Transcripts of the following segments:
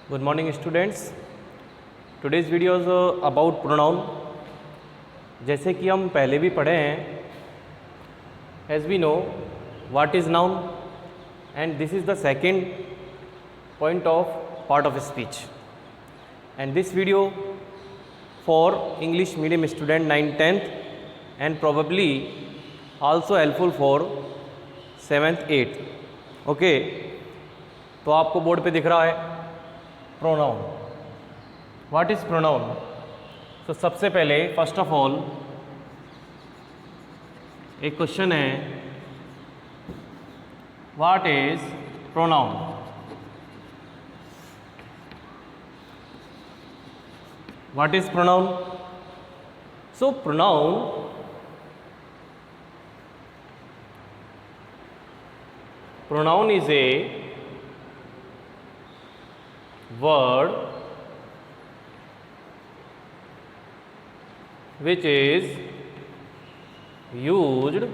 Good morning students. Today's video is about pronoun. जैसे कि हम पहले भी पढ़े हैं, as we know what is noun and this is the second point of part of speech, and this video for English medium student 9th 10th and probably also helpful for 7th 8th. Okay, तो आपको board पे दिख रहा है pronoun. What is pronoun? तो सबसे पहले first of all एक क्वेश्चन है, what is pronoun? What is pronoun? So pronoun is a word which is used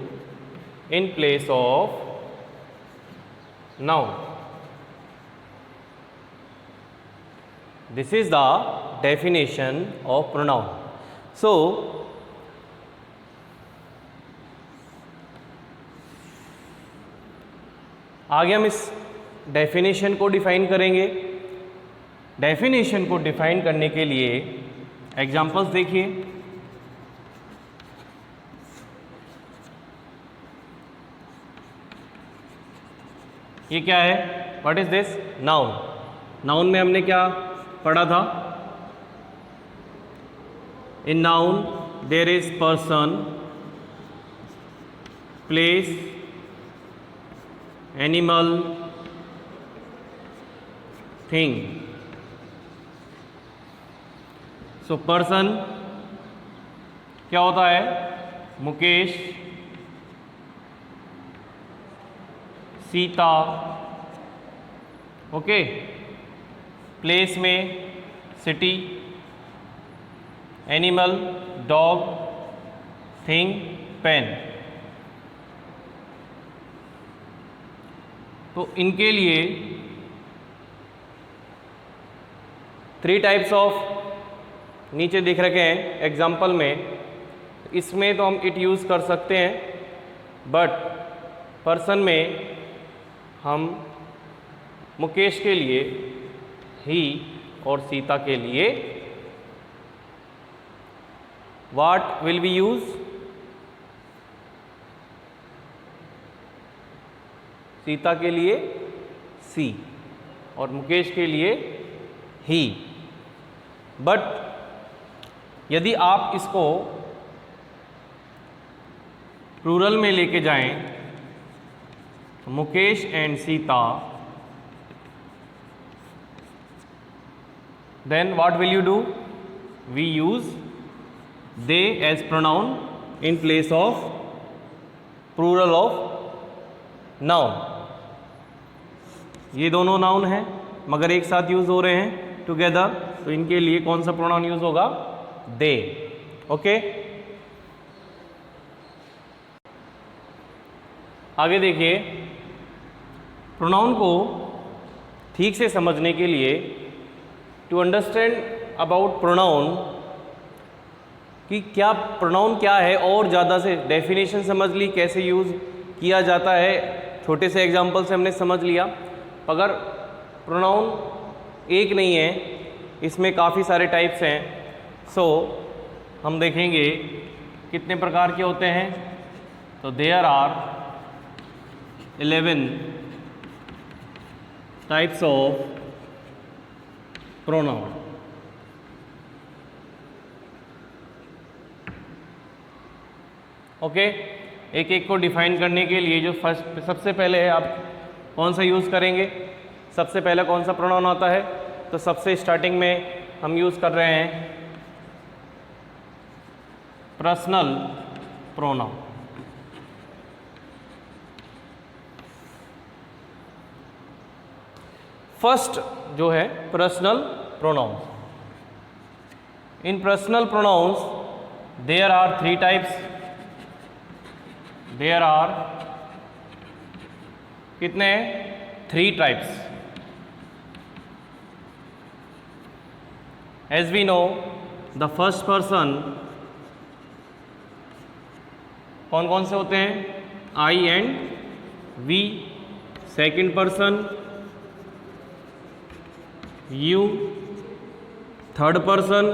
in place of noun. This is the definition of pronoun. So आगे हम इस definition को define करेंगे. Definition को define करने के लिए एग्जांपल्स देखिए. ये क्या है? What is this? Noun. Noun में हमने क्या पढ़ा था? In noun there is person, place, animal, thing. So person क्या होता है? मुकेश, सीता. ओके. प्लेस में city, animal dog, thing pen. तो इनके लिए 3 टाइप्स ऑफ नीचे दिख रखे हैं एग्जाम्पल में. इसमें तो हम इट यूज़ कर सकते हैं, बट पर्सन में हम मुकेश के लिए ही और सीता के लिए what will be use? Sita के लिए सी और मुकेश के लिए ही. बट यदि आप इसको प्लूरल में लेके जाएं, Mukesh and Sita, then what will you do? We use they as pronoun in place of plural of noun. ये दोनों नाउन हैं मगर एक साथ यूज हो रहे हैं टुगेदर, तो इनके लिए कौन सा प्रोनाउन यूज होगा? दे. ओके. आगे देखिए, प्रोनाउन को ठीक से समझने के लिए, टू अंडरस्टैंड अबाउट प्रोनाउन कि क्या प्रोनाउन क्या है, और ज़्यादा से डेफिनेशन समझ ली, कैसे यूज़ किया जाता है, छोटे से एग्जाम्पल से हमने समझ लिया. अगर प्रोनाउन एक नहीं है, इसमें काफ़ी सारे टाइप्स हैं. सो हम देखेंगे कितने प्रकार के होते हैं. तो there are 11 types of pronoun. Okay. एक एक को डिफाइन करने के लिए जो फर्स्ट सबसे पहले है, आप कौन सा यूज़ करेंगे? सबसे पहले कौन सा प्रोनाउन आता है? तो सबसे स्टार्टिंग में हम यूज़ कर रहे हैं पर्सनल प्रोनाउन. फर्स्ट जो है personal pronouns. In personal pronouns there are 3 types. There are कितने? 3 types. As we know the first person कौन कौन से होते हैं, I and we, second person you, third person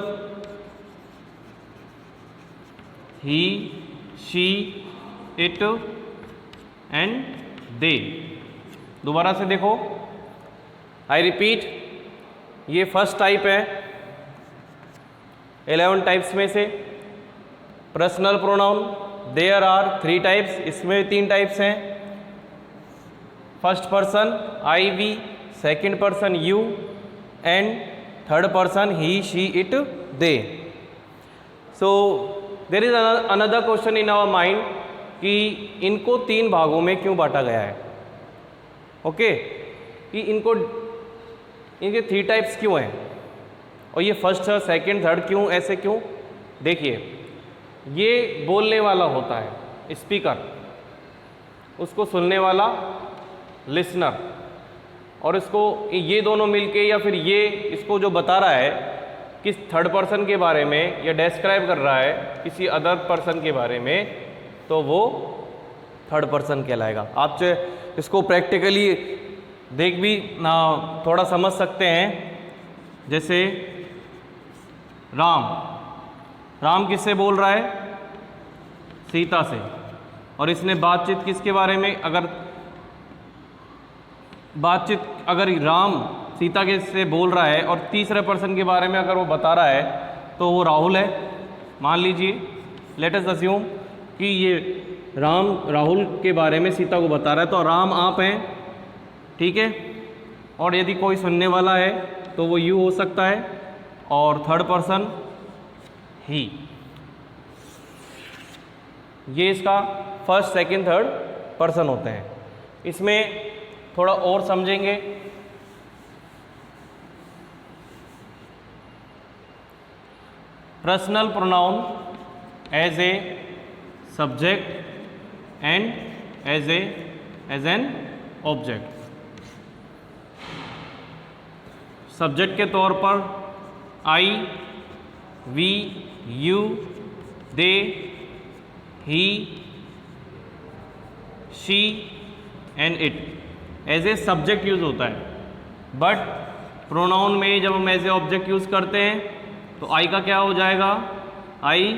he, she, it and they. दोबारा से देखो, आई रिपीट, ये फर्स्ट टाइप है 11 टाइप्स में से personal pronoun. There are 3 types, इसमें 3 टाइप्स हैं। First person I we, second person you and third person he, she, it, they. So there is another question in our mind कि इनको 3 भागों में क्यों बांटा गया है। ओके कि इनके 3 टाइप्स क्यों हैं और ये फर्स्ट, सेकंड, थर्ड क्यों, ऐसे क्यों। देखिए, ये बोलने वाला होता है स्पीकर, उसको सुनने वाला लिसनर, और इसको ये दोनों मिलके या फिर ये इसको जो बता रहा है किस थर्ड पर्सन के बारे में या डिस्क्राइब कर रहा है किसी अदर पर्सन के बारे में, तो वो थर्ड पर्सन कहलाएगा। आप इसको प्रैक्टिकली देख भी ना थोड़ा समझ सकते हैं। जैसे राम किससे बोल रहा है, सीता से, और इसने बातचीत किसके बारे में, अगर राम सीता के से बोल रहा है और तीसरे पर्सन के बारे में अगर वो बता रहा है तो वो राहुल है। मान लीजिए, लेट अस अज्यूम कि ये राम राहुल के बारे में सीता को बता रहा है, तो राम आप हैं, ठीक है। और यदि कोई सुनने वाला है तो वो यू हो सकता है, और थर्ड पर्सन ही। ये इसका फर्स्ट, सेकंड, थर्ड पर्सन होते हैं। इसमें थोड़ा और समझेंगे। Personal pronoun as a subject and as an object. Subject के तौर पर I, we, you, they, he, she and it as a subject use होता है। बट प्रोनाउन में जब हम एज ए ऑब्जेक्ट यूज करते हैं तो आई का क्या हो जाएगा, आई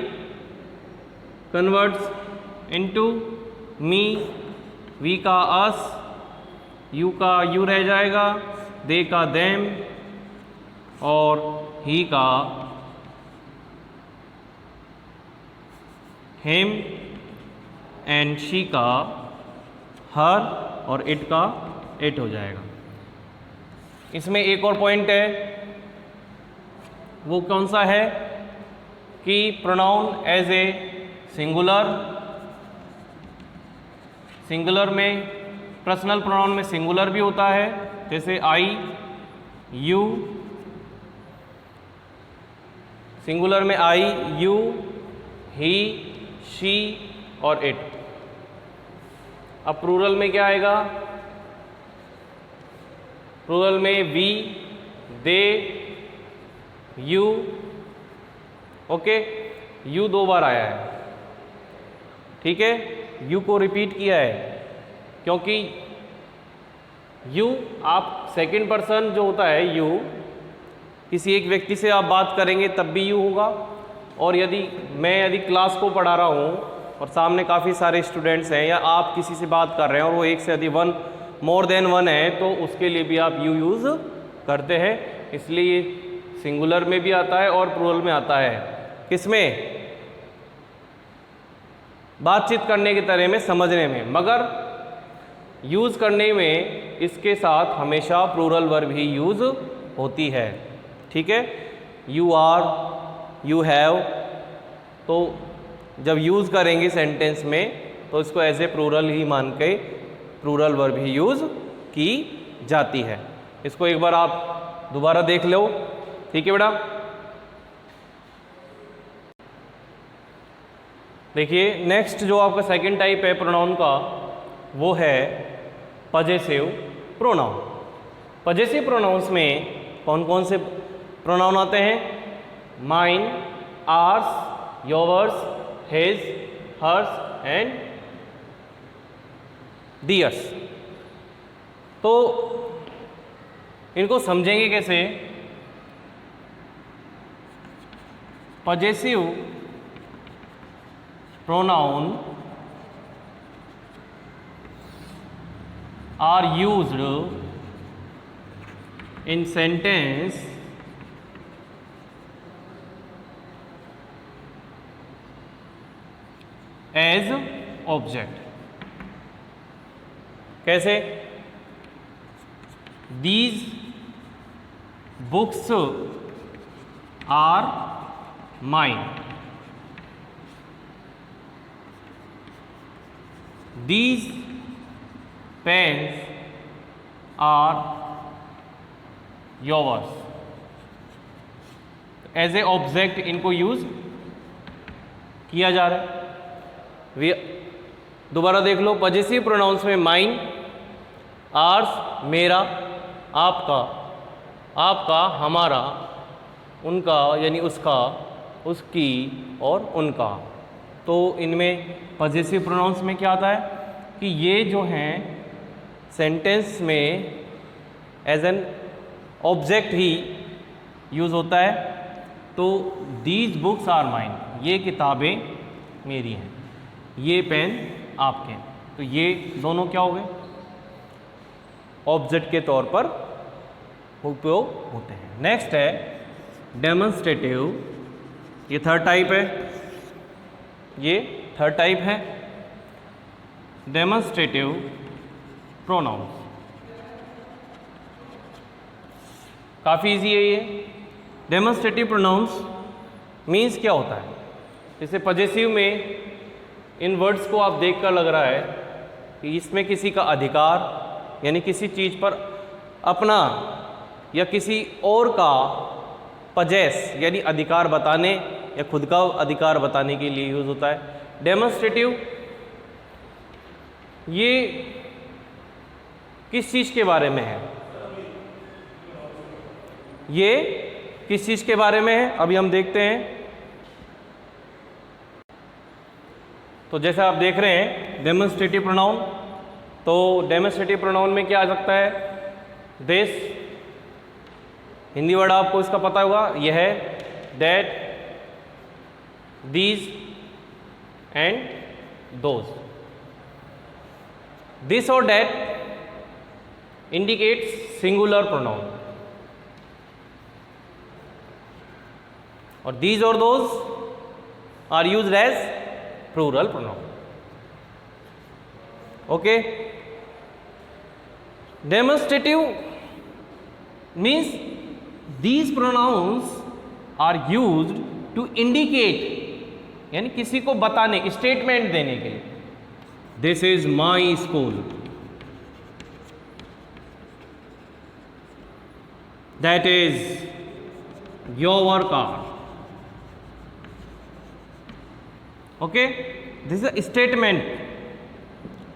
कन्वर्ट्स इनटू मी, वी का अस, यू का यू रह जाएगा, दे का देम, और ही का हिम, एंड शी का हर, और इट का इट हो जाएगा। इसमें एक और पॉइंट है, वो कौन सा है कि प्रोनाउन एज ए सिंगुलर में, पर्सनल प्रोनाउन में सिंगुलर भी होता है, जैसे आई, यू, सिंगुलर में आई, यू, ही, शी और इट। अब प्लूरल में क्या आएगा, प्लूरल में we, they, you. Okay, you 2 बार आया है, ठीक है। यू को रिपीट किया है क्योंकि यू, आप सेकंड पर्सन जो होता है यू, किसी एक व्यक्ति से आप बात करेंगे तब भी यू होगा। और यदि क्लास को पढ़ा रहा हूँ और सामने काफ़ी सारे स्टूडेंट्स हैं, या आप किसी से बात कर रहे हैं और वो एक से अधिक मोर देन वन है, तो उसके लिए भी आप यू यूज़ करते हैं। इसलिए सिंगुलर में भी आता है और प्लूरल में आता है। किसमें, बातचीत करने की तरह में, समझने में, मगर यूज़ करने में इसके साथ हमेशा प्लूरल वर्ब ही यूज़ होती है, ठीक है। यू आर, यू हैव, तो जब यूज़ करेंगे सेंटेंस में तो इसको एज ए प्लूरल ही मान के प्लूरल वर्ब ही यूज़ की जाती है। इसको एक बार आप दोबारा देख लो, ठीक है बेटा। देखिए, नेक्स्ट जो आपका सेकंड टाइप है प्रोनाउन का, वो है पजेसिव प्रोनाउन। पजेसिव प्रोनाउंस में कौन कौन से प्रोनाउन आते हैं, mine, ours, yours, his, hers and theirs. तो इनको समझेंगे कैसे? Possessive pronoun are used in sentence as object. कैसे? These books are mine, these pens are yours. As a object इनको यूज किया जा रहा है। दोबारा देख लो, पजेसिव प्रोनाउंस में माइन, आर्स मेरा, आपका, आपका हमारा, उनका यानी उसका, उसकी और उनका। तो इनमें पजेसिव प्रोनाउंस में क्या आता है कि ये जो हैं सेंटेंस में एज एन ऑब्जेक्ट ही यूज़ होता है। तो दीज बुक्स आर माइन, ये किताबें मेरी हैं, ये पेन आपके हैं। तो ये दोनों क्या हो गए? ऑब्जेक्ट के तौर पर उपयोग होते हैं। नेक्स्ट है डेमोन्स्ट्रेटिव, ये थर्ड टाइप है, ये थर्ड टाइप है डेमोन्स्ट्रेटिव प्रोनाउंस। काफ़ी इजी है ये। डेमोन्स्ट्रेटिव प्रोनाउंस मीन्स क्या होता है? जैसे पजेसिव में इन वर्ड्स को आप देखकर लग रहा है कि इसमें किसी का अधिकार यानी किसी चीज़ पर अपना या किसी और का पजेस यानी अधिकार बताने या खुद का अधिकार बताने के लिए यूज़ होता है। डेमोन्स्ट्रेटिव ये किस चीज़ के बारे में है? ये किस चीज़ के बारे में है अभी हम देखते हैं। तो जैसा आप देख रहे हैं डेमोन्स्ट्रेटिव प्रोनाउन, तो डेमोन्स्ट्रेटिव प्रोनाउन में क्या आ सकता है? दिस, हिंदी वर्ड आपको इसका पता होगा, यह है, that, these and those. This और दैट इंडिकेट्स सिंगुलर प्रोनाउन और दीज और those are used as plural pronoun. Okay, demonstrative means these pronouns are used to indicate यानी किसी को बताने, स्टेटमेंट देने के लिए। This is my school, that is your car. Okay, this is statement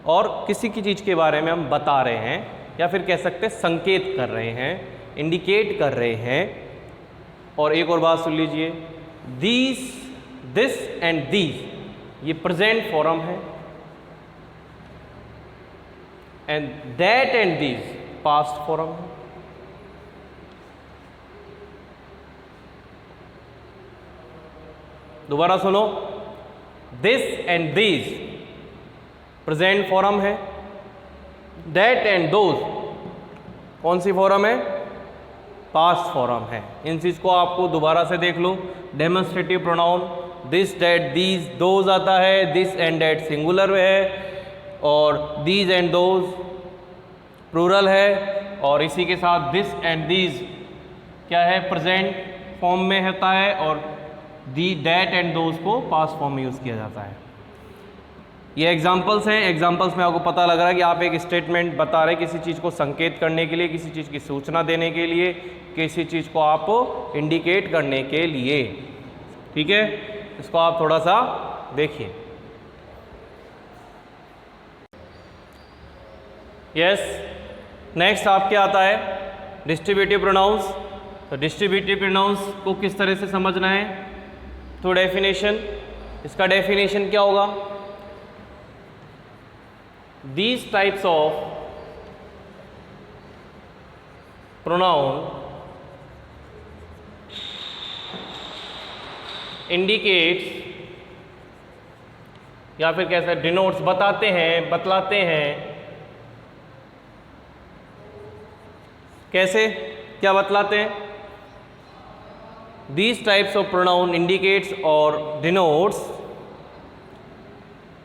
और किसी की चीज़ के बारे में हम बता रहे हैं या फिर कह सकते हैं संकेत कर रहे हैं, इंडिकेट कर रहे हैं। और एक और बात सुन लीजिए, दीज, दिस एंड दीज ये प्रेजेंट फॉर्म है and that and these past form है। दोबारा सुनो, this and these present form है, दैट एंड दोज कौन सी फॉर्म है? पास्ट फॉर्म है। इन चीज़ को आपको दोबारा से देख लो। Demonstrative pronoun this, that, these, those आता है, दिस एंड दैट सिंगुलर है और दीज एंड दोज प्लूरल है, और इसी के साथ दिस एंड दीज क्या है? प्रेजेंट फॉर्म में होता है और दी, दैट एंड दोज को पास्ट फॉर्म में यूज़ किया जाता है। ये एग्जाम्पल्स हैं। एग्जाम्पल्स में आपको पता लग रहा है कि आप एक स्टेटमेंट बता रहे हैं किसी चीज़ को संकेत करने के लिए, किसी चीज़ की सूचना देने के लिए, किसी चीज़ को आप इंडिकेट करने के लिए। ठीक है, इसको आप थोड़ा सा देखिए। यस, नेक्स्ट आपके आता है डिस्ट्रीब्यूटिव प्रोनाउंस। तो डिस्ट्रीब्यूटिव प्रोनाउंस को किस तरह से समझना है, तो डेफिनेशन, इसका डेफिनेशन क्या होगा, these types of pronoun indicates या फिर कैसे डिनोट्स, बताते हैं, बतलाते हैं, कैसे, क्या बतलाते हैं, these types of pronoun indicates और डिनोट्स,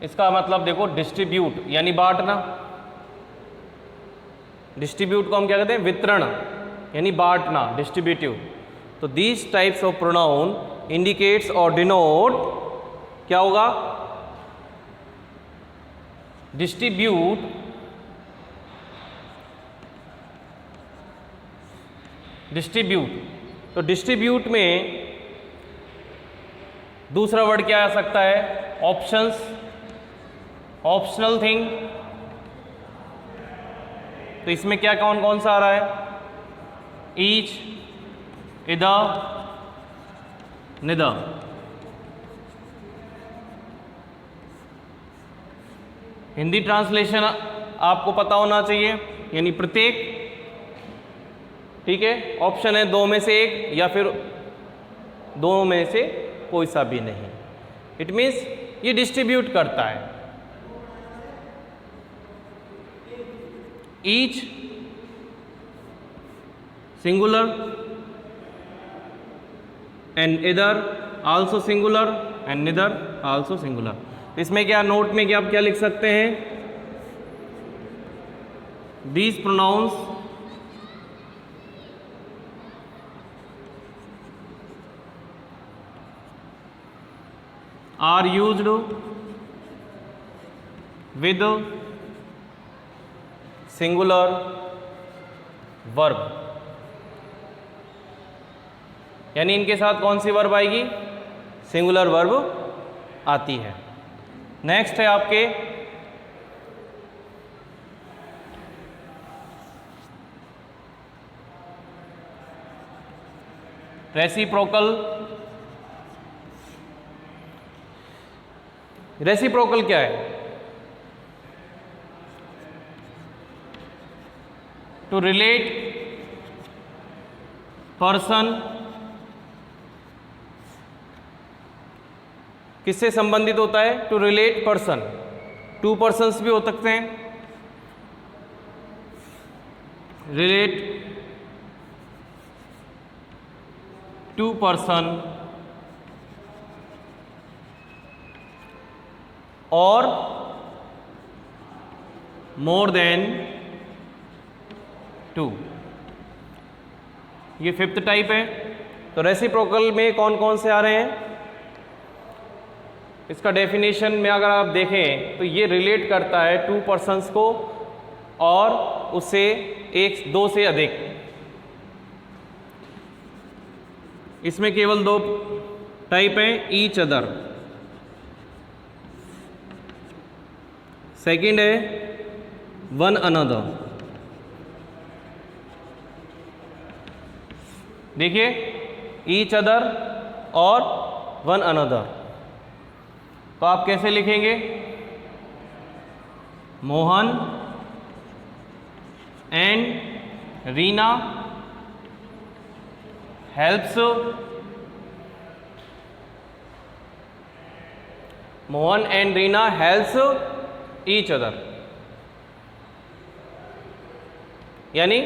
इसका मतलब देखो डिस्ट्रीब्यूट यानी बांटना, डिस्ट्रीब्यूट को हम क्या कहते हैं, वितरण यानी बांटना, डिस्ट्रीब्यूटिव। तो these types of pronoun indicates और डिनोट क्या होगा, डिस्ट्रीब्यूट तो डिस्ट्रीब्यूट में दूसरा वर्ड क्या आ सकता है, ऑप्शंस, ऑप्शनल थिंग। तो इसमें क्या कौन कौन सा आ रहा है, ईच, इदर, निदर। हिंदी ट्रांसलेशन आपको पता होना चाहिए, यानी प्रत्येक, ठीक है, ऑप्शन है दो में से एक या फिर दोनों में से कोई सा भी नहीं। इट मीन्स ये डिस्ट्रीब्यूट करता है। Each singular and either also singular and neither also singular. इसमें क्या नोट में क्या आप क्या लिख सकते हैं, these pronouns are used with singular verb, यानी इनके साथ कौन सी वर्ब आएगी, सिंगुलर वर्ब आती है। नेक्स्ट है आपके रेसिप्रोकल। रेसिप्रोकल क्या है, टू रिलेट पर्सन, किससे संबंधित होता है, two relate person, two persons भी हो सकते हैं, रिलेट टू पर्सन और मोर देन टू, ये फिफ्थ टाइप है। तो रेसिप्रोकल में कौन कौन से आ रहे हैं, इसका डेफिनेशन में अगर आप देखें तो ये रिलेट करता है टू पर्सन्स को और उससे एक, दो से अधिक। इसमें केवल दो टाइप हैं, ईच अदर, सेकंड है वन अनदर। देखिए ईच अदर और वन अनदर, तो आप कैसे लिखेंगे, Mohan and Reena helps, Mohan and Reena helps each other, यानी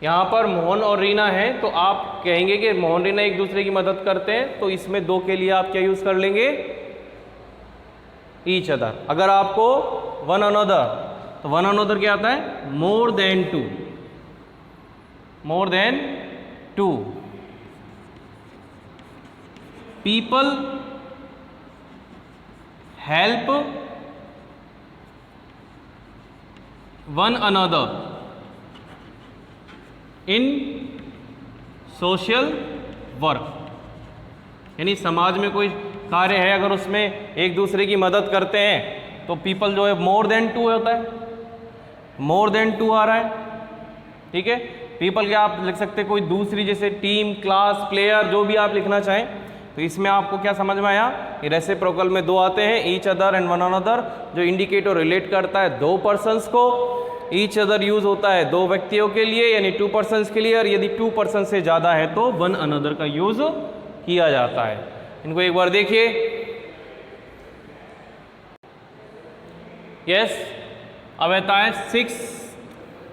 यहाँ पर मोहन और रीना हैं तो आप कहेंगे कि मोहन रीना एक दूसरे की मदद करते हैं, तो इसमें दो के लिए आप क्या यूज़ कर लेंगे, ईच अदर। अगर आपको वन अनदर, तो वन अनदर क्या आता है, more than two, more than two. People help one another in social work, यानी समाज में कोई कार्य है अगर उसमें एक दूसरे की मदद करते हैं तो पीपल जो है मोर देन टू होता है, मोर देन टू आ रहा है, ठीक है। पीपल के आप लिख सकते हैं कोई दूसरी, जैसे टीम, क्लास, प्लेयर, जो भी आप लिखना चाहें। तो इसमें आपको क्या समझ में आया, रेसिप्रोकल में दो आते हैं, each other and one another, जो इंडिकेट और रिलेट करता है दो पर्सन्स को। ईच अदर यूज होता है दो व्यक्तियों के लिए यानी टू पर्सन्स के लिए, और यदि टू पर्सन से ज़्यादा है तो वन अनदर का यूज किया जाता है। इनको एक बार देखिए। यस, अब आता है 6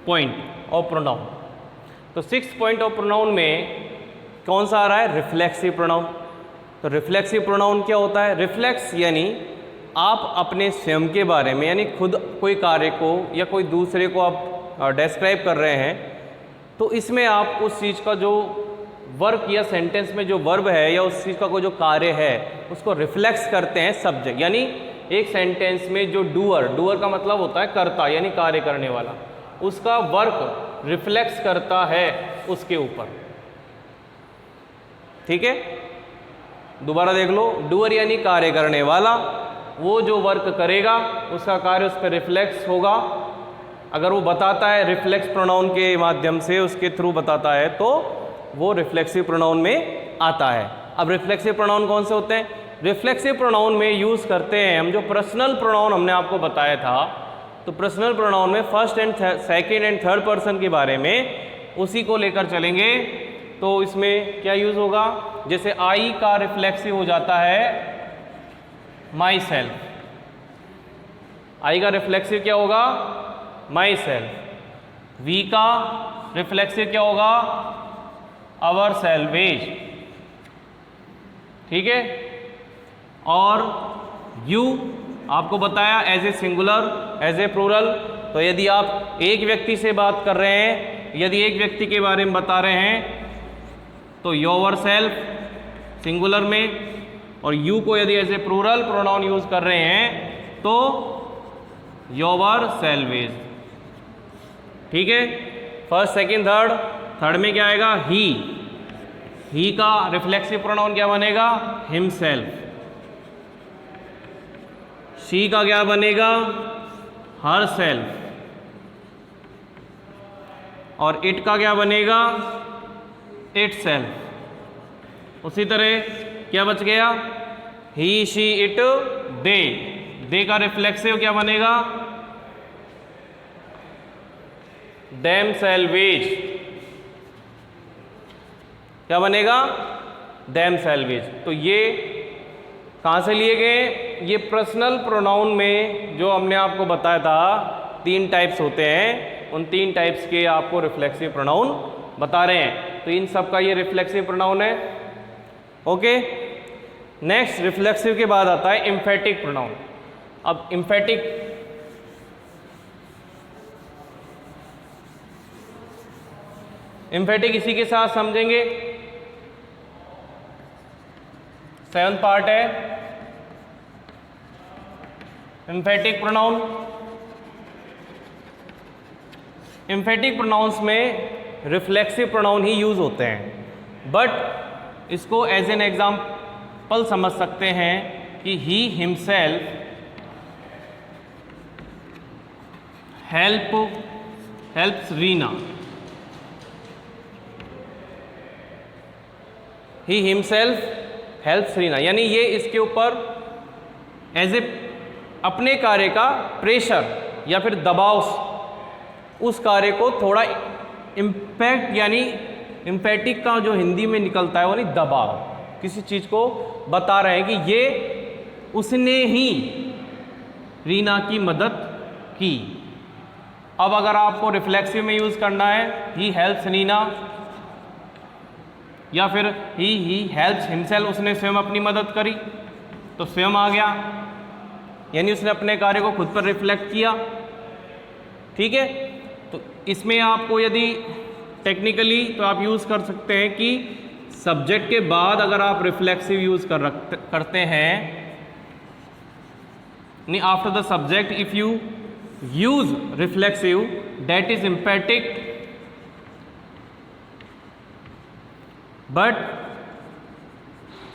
पॉइंट ऑफ प्रोनाउन। तो 6 पॉइंट ऑफ प्रोनाउन में कौन सा आ रहा है, रिफ्लेक्सिव प्रोनाउन। तो रिफ्लेक्सिव प्रोनाउन क्या होता है, रिफ्लेक्स यानी आप अपने स्वयं के बारे में, यानी खुद कोई कार्य को या कोई दूसरे को आप डिस्क्राइब कर रहे हैं, तो इसमें आप उस चीज़ का जो वर्क या सेंटेंस में जो वर्ब है या उस चीज़ का कोई जो कार्य है उसको रिफ्लेक्स करते हैं सब्जेक्ट। यानी एक सेंटेंस में जो डूअर का मतलब होता है कर्ता यानी कार्य करने वाला, उसका वर्क रिफ्लेक्स करता है उसके ऊपर। ठीक है, दोबारा देख लो, डूअर यानी कार्य करने वाला, वो जो वर्क करेगा उसका कार्य उस पर रिफ्लेक्स होगा। अगर वो बताता है रिफ्लेक्स प्रोनाउन के माध्यम से, उसके थ्रू बताता है, तो वो रिफ्लेक्सिव प्रोनाउन में आता है। अब रिफ्लेक्सिव प्रोनाउन कौन से होते हैं, रिफ्लेक्सिव प्रोनाउन में यूज़ करते हैं हम जो पर्सनल प्रोनाउन हमने आपको बताया था। तो पर्सनल प्रोनाउन में first and second and third person के बारे में उसी को लेकर चलेंगे। तो इसमें क्या यूज़ होगा, जैसे आई का रिफ्लेक्सिव हो जाता है माई सेल्फ, आई का रिफ्लेक्सिव क्या होगा, माई सेल्फ। वी का रिफ्लेक्सिव क्या होगा, आवर सेल्वेज। ठीक है, और यू आपको बताया as a singular, as a plural. तो यदि आप एक व्यक्ति से बात कर रहे हैं, यदि एक व्यक्ति के बारे में बता रहे हैं तो योर सेल्फ सिंगुलर में, और यू को यदि as a plural pronoun use कर रहे हैं तो योर सेल्वेज। ठीक है, फर्स्ट सेकंड थर्ड में क्या आएगा, ही का रिफ्लेक्सिव प्रोनाउन क्या बनेगा, हिमसेल्फ। शी का क्या बनेगा, हर सेल्फ। और इट का क्या बनेगा, इट सेल्फ। उसी तरह क्या बच गया, ही शी इट दे का रिफ्लेक्सिव क्या बनेगा, डेम सेल्वेज। क्या बनेगा, डेम सेल्वेज। तो ये कहाँ से लिए गए, ये पर्सनल प्रोनाउन में जो हमने आपको बताया था 3 टाइप्स होते हैं, उन 3 टाइप्स के आपको रिफ्लेक्सिव प्रोनाउन बता रहे हैं। तो इन सब का ये रिफ्लेक्सिव प्रोनाउन है। ओके, नेक्स्ट रिफ्लेक्सिव के बाद आता है एम्फेटिक प्रोनाउन। अब एम्फेटिक इसी के साथ समझेंगे। 7th पार्ट है एम्फेटिक प्रोनाउन। एम्फेटिक प्रोनाउंस में रिफ्लेक्सिव प्रोनाउन ही यूज होते हैं, बट इसको एज एन एग्जाम्पल समझ सकते हैं कि he himself helps Reena. He himself helps Reena, यानी ये इसके ऊपर एज ए अपने कार्य का प्रेशर या फिर दबाव, उस कार्य को थोड़ा इम्पैक्ट, यानी इम्पैटिक का जो हिंदी में निकलता है वो नहीं, दबाव, किसी चीज़ को बता रहे हैं कि ये उसने ही रीना की मदद की। अब अगर आपको रिफ्लेक्सिव में यूज़ करना है, ही हेल्प्स रीना, या फिर ही हेल्प्स हिमसेल्फ, उसने स्वयं अपनी मदद करी, तो स्वयं आ गया, यानी उसने अपने कार्य को खुद पर रिफ्लेक्ट किया। ठीक है, तो इसमें आपको यदि टेक्निकली तो आप यूज़ कर सकते हैं कि सब्जेक्ट के बाद अगर आप रिफ्लेक्सिव यूज़ करते हैं, नहीं after the subject if you use reflexive that is emphatic, but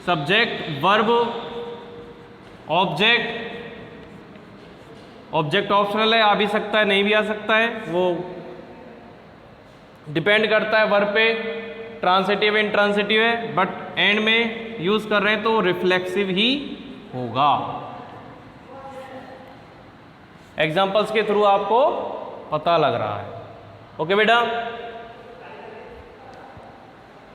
subject verb object optional है, आ भी सकता है नहीं भी आ सकता है, वो डिपेंड करता है वर्ब पे, ट्रांसिटिव इंट्रांसिटिव है, बट एंड में यूज कर रहे हैं तो रिफ्लेक्सिव ही होगा। एग्जाम्पल्स के थ्रू आपको पता लग रहा है। ओके बेटा।